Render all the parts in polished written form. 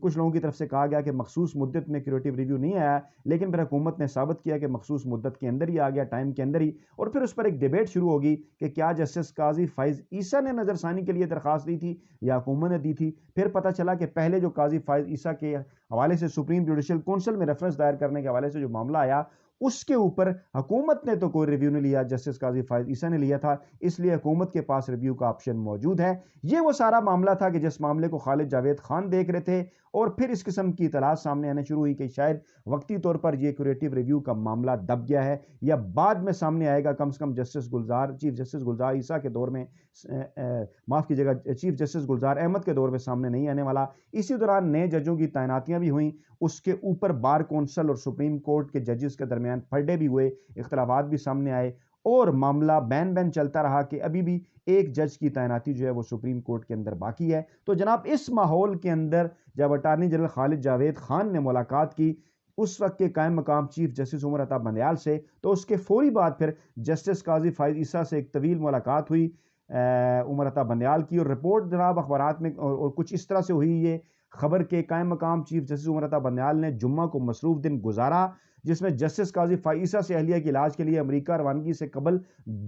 کچھ لوگوں کی طرف سے کہا گیا کہ مخصوص مدت میں کیوریٹو ریویو نہیں آیا، لیکن پھر حکومت نے ثابت کیا کہ مخصوص مدت کے اندر ہی آ گیا، ٹائم کے اندر ہی، اور پھر اس پر ایک ڈیبیٹ شروع ہوگی کہ کیا جسٹس قاضی فائز عیسیٰ نے نظر ثانی کے لیے درخواست دی تھی یا حکومت نے دی تھی۔ پھر پتہ چلا کہ پہلے جو قاضی فائز عیسیٰ کے حوالے سے سپریم جوڈیشل کونسل میں ریفرنس دائر کرنے کے حوالے سے جو معاملہ آیا، اس کے اوپر حکومت نے تو کوئی ریویو نہیں لیا، جسٹس قاضی فائز عیسیٰ نے لیا تھا، اس لیے حکومت کے پاس ریویو کا آپشن موجود ہے۔ یہ وہ سارا معاملہ تھا کہ جس معاملے کو خالد جاوید خان دیکھ رہے تھے، اور پھر اس قسم کی اطلاعات سامنے آنے شروع ہوئی کہ شاید وقتی طور پر یہ کیوریٹو ریویو کا معاملہ دب گیا ہے، یا بعد میں سامنے آئے گا، کم سے کم چیف جسٹس گلزار عیسیٰ کے دور میں، معاف کیجیے گا، چیف جسٹس گلزار احمد کے دور میں سامنے نہیں آنے والا۔ اسی دوران نئے ججوں کی تعیناتیاں بھی ہوئیں، اس کے اوپر بار کونسل اور سپریم کورٹ کے ججز کے درمیان پھڑے بھی ہوئے، اختلافات بھی سامنے آئے، اور معاملہ بین چلتا رہا کہ ابھی بھی ایک جج کی تعیناتی جو ہے وہ سپریم کورٹ کے اندر باقی ہے۔ تو جناب اس ماحول کے اندر جب اٹارنی جنرل خالد جاوید خان نے ملاقات کی اس وقت کے قائم مقام چیف جسٹس عمر عطا بندیال سے، تو اس کے فوری بعد پھر جسٹس قاضی فائز عیسیٰ سے ایک طویل ملاقات ہوئی عمر عطا بندیال کی، اور رپورٹ جناب اخبارات میں اور کچھ اس طرح سے ہوئی یہ خبر کے قائم مقام چیف جسٹس عمر عطا بندیال نے جمعہ کو مصروف دن گزارا، جس میں جسٹس قاضی فائز عیسیٰ سے اہلیہ کے علاج کے لیے امریکہ روانگی سے قبل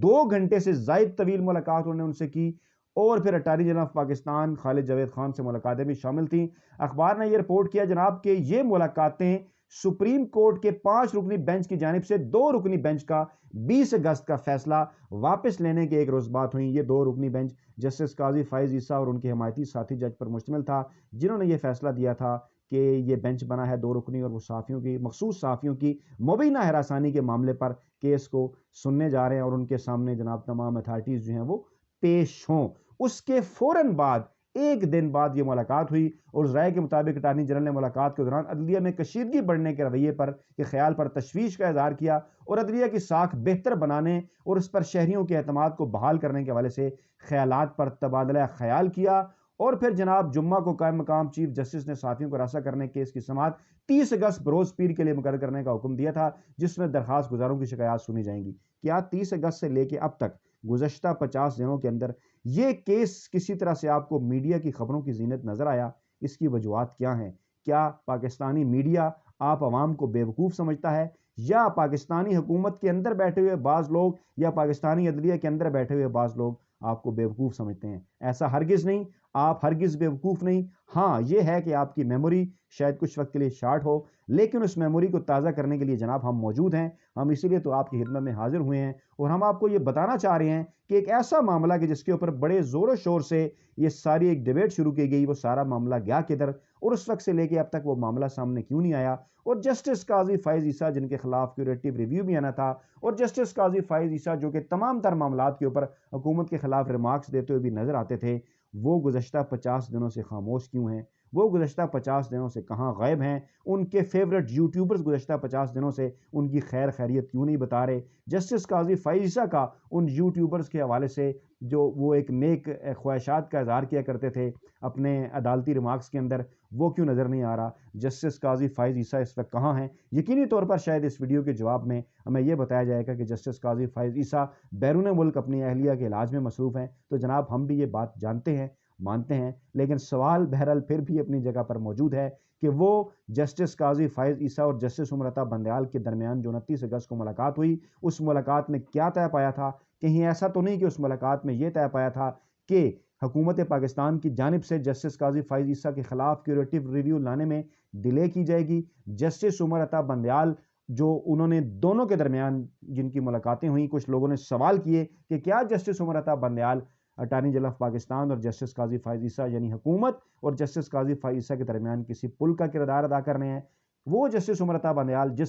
2 گھنٹے سے زائد طویل ملاقات انہوں نے ان سے کی، اور پھر اٹارنی جنرل آف پاکستان خالد جاوید خان سے ملاقاتیں بھی شامل تھیں۔ اخبار نے یہ رپورٹ کیا جناب کہ یہ ملاقاتیں سپریم کورٹ کے 5 رکنی بینچ کی جانب سے 2 رکنی بینچ کا 20 اگست کا فیصلہ واپس لینے کے ایک روز بعد ہوئیں۔ یہ 2 رکنی بینچ جسٹس قاضی فائز عیسیٰ اور ان کے حمایتی ساتھی جج پر مشتمل تھا، جنہوں نے یہ فیصلہ دیا تھا کہ یہ بینچ بنا ہے 2 رکنی، اور وہ مخصوص صحافیوں کی مبینہ ہراسانی کے معاملے پر کیس کو سننے جا رہے ہیں، اور ان کے سامنے جناب تمام اتھارٹیز جو ہیں وہ پیش ہوں۔ اس کے فوراً بعد 1 دن بعد یہ ملاقات ہوئی، اور ذرائع کے مطابق اٹارنی جنرل نے ملاقات کے دوران عدلیہ میں کشیدگی بڑھنے کے رویے پر کے خیال پر تشویش کا اظہار کیا، اور عدلیہ کی ساکھ بہتر بنانے اور اس پر شہریوں کے اعتماد کو بحال کرنے کے حوالے سے خیالات پر تبادلہ خیال کیا۔ اور پھر جناب جمعہ کو قائم مقام چیف جسٹس نے صحافیوں کو راسا کرنے کیس کی سماعت 30 اگست بروز پیر کے لیے مقرر کرنے کا حکم دیا تھا، جس میں درخواست گزاروں کی شکایات سنی جائیں گی۔ کیا 30 اگست سے لے کے اب تک گزشتہ 50 دنوں کے اندر یہ کیس کسی طرح سے آپ کو میڈیا کی خبروں کی زینت نظر آیا؟ اس کی وجوہات کیا ہیں؟ کیا پاکستانی میڈیا آپ عوام کو بیوقوف سمجھتا ہے، یا پاکستانی حکومت کے اندر بیٹھے ہوئے بعض لوگ یا پاکستانی عدلیہ کے اندر بیٹھے ہوئے بعض لوگ آپ کو بیوقوف سمجھتے ہیں؟ ایسا ہرگز نہیں، آپ ہرگز بیوقوف نہیں۔ ہاں یہ ہے کہ آپ کی میموری شاید کچھ وقت کے لیے شارٹ ہو، لیکن اس میموری کو تازہ کرنے کے لیے جناب ہم موجود ہیں، ہم اسی لیے تو آپ کی خدمت میں حاضر ہوئے ہیں، اور ہم آپ کو یہ بتانا چاہ رہے ہیں کہ ایک ایسا معاملہ کہ جس کے اوپر بڑے زور و شور سے یہ ساری ایک ڈیبیٹ شروع کی گئی، وہ سارا معاملہ گیا کدھر، اور اس وقت سے لے کے اب تک وہ معاملہ سامنے کیوں نہیں آیا، اور جسٹس قاضی فائز عیسیٰ جن کے خلاف کیوریٹو ریویو بھی آنا تھا، اور جسٹس قاضی فائز عیسیٰ جو کہ تمام تر معاملات کے اوپر حکومت کے خلاف ریمارکس دیتے ہوئے بھی نظر آتے تھے، وہ گزشتہ 50 دنوں سے خاموش کیوں ہیں؟ وہ گزشتہ 50 دنوں سے کہاں غائب ہیں؟ ان کے فیورٹ یوٹیوبرز گزشتہ 50 دنوں سے ان کی خیر خیریت کیوں نہیں بتا رہے؟ جسٹس قاضی فائز عیسیٰ کا ان یوٹیوبرز کے حوالے سے جو وہ ایک نیک خواہشات کا اظہار کیا کرتے تھے اپنے عدالتی ریمارکس کے اندر، وہ کیوں نظر نہیں آ رہا؟ جسٹس قاضی فائز عیسیٰ اس وقت کہاں ہیں؟ یقینی طور پر شاید اس ویڈیو کے جواب میں ہمیں یہ بتایا جائے گا کہ جسٹس قاضی فائز عیسیٰ بیرون ملک اپنی اہلیہ کے علاج میں مصروف ہیں۔ تو جناب ہم بھی یہ بات جانتے ہیں، مانتے ہیں، لیکن سوال بہرحال پھر بھی اپنی جگہ پر موجود ہے کہ وہ جسٹس قاضی فائز عیسیٰ اور جسٹس عمر عطا بندیال کے درمیان جو 29 اگست کو ملاقات ہوئی، اس ملاقات میں کیا طے پایا تھا؟ کہیں ایسا تو نہیں کہ اس ملاقات میں یہ طے پایا تھا کہ حکومت پاکستان کی جانب سے جسٹس قاضی فائز عیسیٰ کے خلاف کیوریٹو ریویو لانے میں ڈیلے کی جائے گی؟ جسٹس عمر عطا بندیال جو انہوں نے دونوں کے درمیان جن کی ملاقاتیں ہوئیں، کچھ لوگوں نے سوال کیے کہ کیا justice Umar Ata Bandial attorney general of Pakistan اور جسٹس قاضی فائز عیسیٰ یعنی حکومت اور جسٹس قاضی فائز عیسیٰ کے درمیان کسی پل کا کردار ادا کر رہے ہیں؟ وہ جسٹس عمر عطا بندیال جن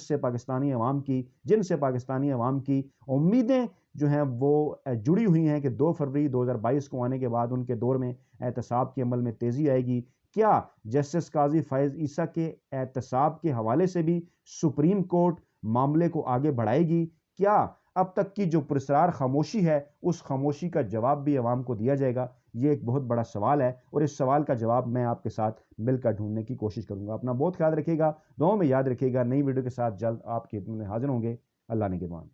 سے پاکستانی عوام کی امیدیں جو ہیں وہ جڑی ہوئی ہیں کہ 2 فروری 2022 کو آنے کے بعد ان کے دور میں احتساب کے عمل میں تیزی آئے گی، کیا جسٹس قاضی فائز عیسیٰ کے احتساب کے حوالے سے بھی سپریم کورٹ معاملے کو آگے بڑھائے گی؟ کیا اب تک کی جو پرسرار خاموشی ہے اس خاموشی کا جواب بھی عوام کو دیا جائے گا؟ یہ ایک بہت بڑا سوال ہے، اور اس سوال کا جواب میں آپ کے ساتھ مل کر ڈھونڈنے کی کوشش کروں گا۔ اپنا بہت خیال رکھیے گا، دعاؤں میں یاد رکھیے گا۔ نئی ویڈیو کے ساتھ جلد آپ کی خدمت میں حاضر ہوں گے۔ اللہ نگہبان۔